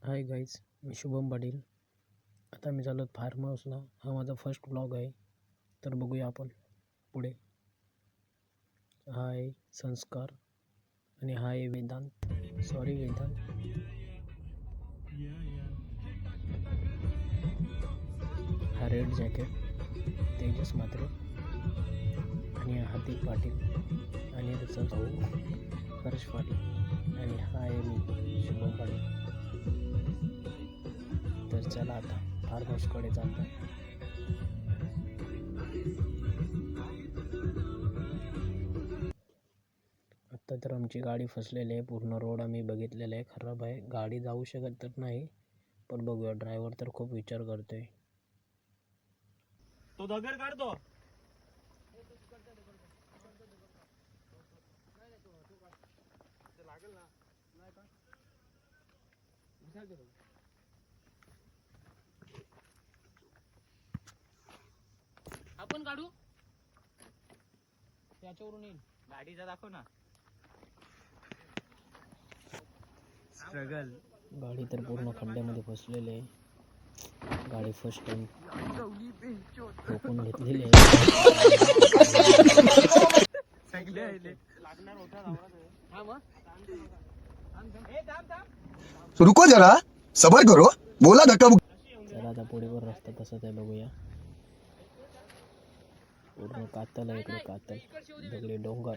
Hi guys, मी शुभम पाटील. आता मी चालत form हाऊसला. हा माझा फर्स्ट ब्लॉग आहे, तर बघूया आपण पुढे. हा आहे संस्कार आणि हा आहे वेदांत. सॉरी वेदांत. हा रेड जॅकेट तेजस म्हात्रे आणि हार्दिक पाटील आणि त्याचा भाऊ हर्ष पाटील आणि हा आहे मी शुभम पाटील. तर चला आता फार्म हाऊसकडे जातो. आत्ता तर आमची गाडी फसलेली आहे. पूर्ण रोड आम्ही बघितलेला आहे, खराब आहे. गाडी जाऊ शकत तर नाही, पण बघूया. ड्रायव्हर तर खूप विचार करतोय. तो दगड काढतो. आपण काढू त्याच्यावरून येईल. गाडीचा दाखव ना. स्ट्रगल. गाडी तर पूर्ण खड्ड्यामध्ये फसलेली आहे. गाडी फर्स्ट टाइम ठोकून घेतलेली आहे. रुको जरा, सबर करो. बोला धक्का. चला आता पुढे पण रस्ता तसाच आहे, बघूया. पूर्ण कातल आहे इकडे, कातल दगडी डोंगर.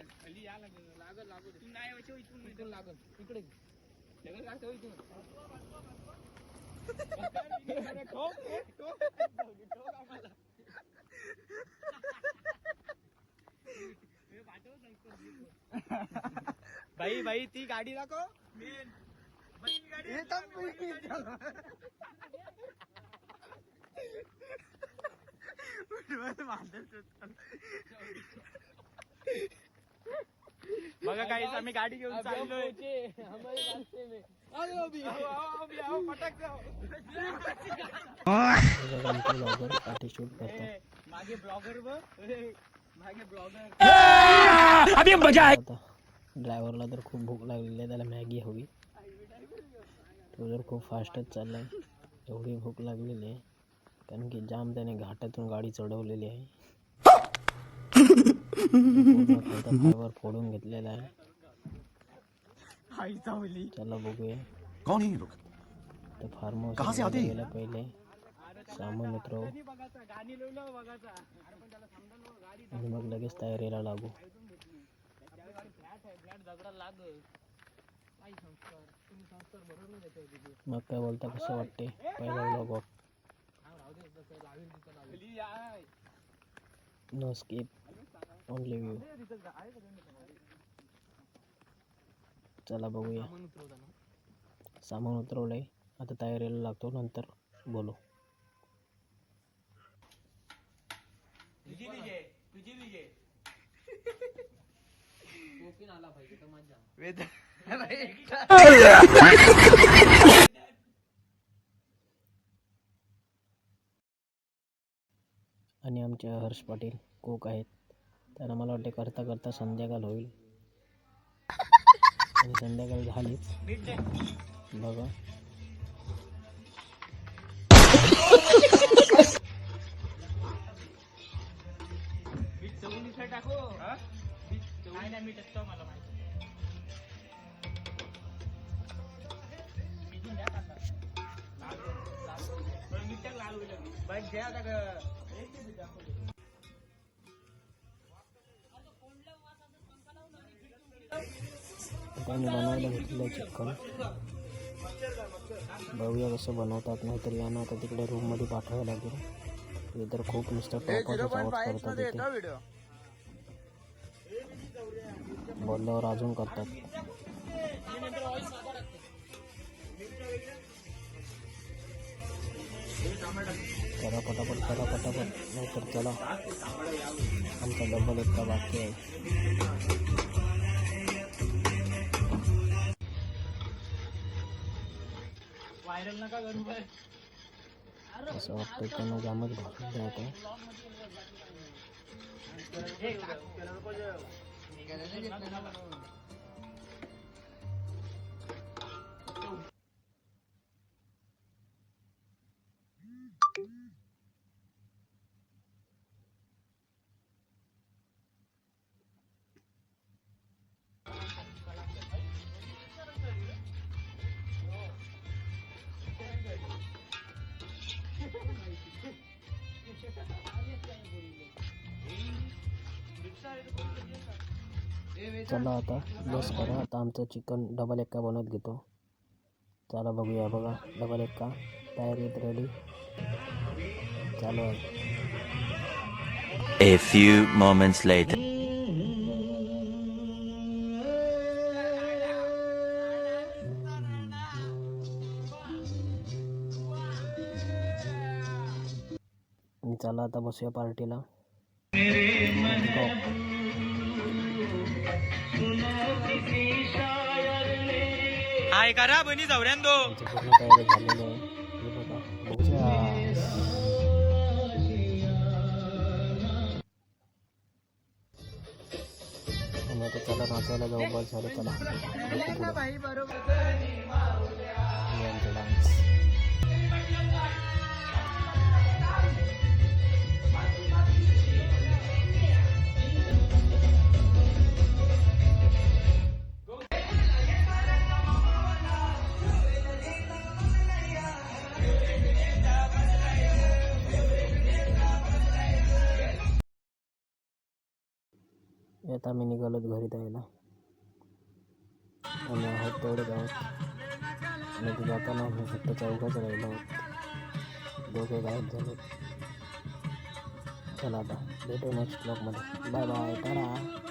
बाई बाई ती गाडी दाखव. बघा काही आम्ही गाडी घेऊन चाललोय. ब्लॉगर पाठी शूट करतात. मागे ब्लॉगर मागे ब्लॉगर. ड्रायव्हरला तर खूप भूक लागलेली आहे, त्याला मॅगी हवी. तो जर खूप फास्टच चाललाय. एवढी भूक लागलेली आहे कारण की जाम त्याने घाटातून गाडी चढवलेली आहे. फायबर फोडून घेतलेला आहे. चला बघूया. कौन है ये लोग? तर फार्म हाऊस कहाँ से आते हैं? गेला पहिले सामान उतरव आणि मग लगेच तयारीला लागू. मग काय बोलता, कसं वाटते पहिला vlog? No skip, only view. चला बघूया. सामान उतरवलंय, आता तयारीला लागतो, नंतर बोलू. आणि आमचे हर्ष पाटील कोक आहेत. त्यांना मला वाटते करता करता संध्याकाळ होईल आणि संध्याकाळ झालीच बघा. त्यांनी बनवायला घेतलं चिकन. बघूया कसं बनवतात, नाहीतर यांना आता तिकडे रूममध्ये पाठवावं लागेल. ते तर खूप नुसतं टॉपाचा आवाज करतात इथे. बोलल्यावर अजून करतात. करा पटापट, करा पटापट, नाहीतर चला आमचा डबल इतका बाकी आहे. असं वाटतं त्यांना जामच भरलेलं आहे. चला आता बस करा. आता आमचं चिकन डबल एक्का बनवत घेतो. चला बघूया. बघा डबल एक्का तयारीत रेडी चालू आहे. A few moments later. आणि चला आता बसूया पार्टीला. हाय करा बनी जवऱ्यांदो. आमची पूर्ण तयारी झालेली आहे. हे बघा बघूया. आणि आता चला नाचायला जाऊ. बस झालं. चला बघू पुढे. आणि आमचा डान्स. आता आम्ही निघालोत घरी जायला. आम्ही आहोत तेवढेच आहोत. आणि ते जाताना आम्ही फक्त चौघच राहिलो आहोत. दोघे गायब झाले. चला आता भेटू नेक्स्ट ब्लॉगमध्ये. Bye bye. टाटा.